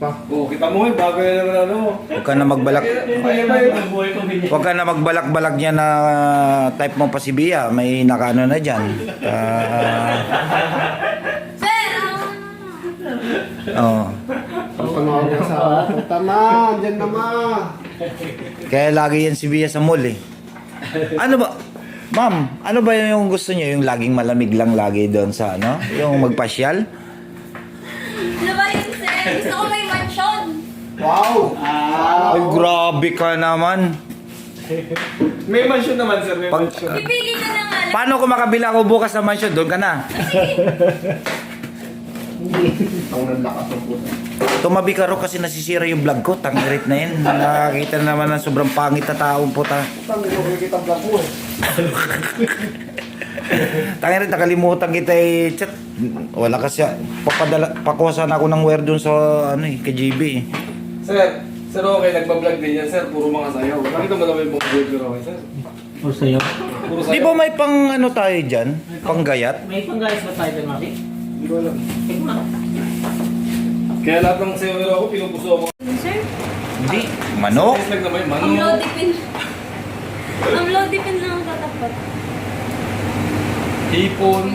Oh, kita mo bago yan naman ano. Huwag ka na magbalak. Huwag ka na magbalak-balak niya na type mo pa si Bia. May nakaano na dyan. Oh. Panawag sa tama, dyan naman. Kaya lagi yan si Bia sa mall eh. Ano ba? Ma'am, ano ba yung gusto niyo? Yung laging malamig lang lagi doon sa ano? Yung magpasyal? Ano ba yun, sir? Gusto ko may mansion. Wow! Ay, grabe ka naman. May mansion naman sir, may Pag- mansion. Pipili ka na nga lang. Paano kung makabila ako bukas sa mansion? Doon ka na. Ang nalakas ng puta. Tumabi ka ro kasi nasisira yung vlog ko. Tangirit na yun. Nakakita na naman ng sobrang pangit na taong puta. Tangin ko kita vlog mo eh. Tangirit, nakalimutan kita chat. Wala kasi. Pakuha ako ng wire dun sa ano eh, kay JB eh. Sir, okay, nagpa-vlog din yan sir, puro mga sayaw. Nakita mo naman yung mga video okay sir? O sa'yo? Puro Di sayaw. ba may pang ano tayo dyan? Panggayat? May panggayas ba tayo doon, Maki? Hindi ko alam. Tingnan mo. Kaya lahat ng sayaw nila ako, pinupuso ako. Sir, Hindi. Manok? Yes, lang naman, ang manok. lodipin. Ang lodipin lang ang tatapat. Hipon.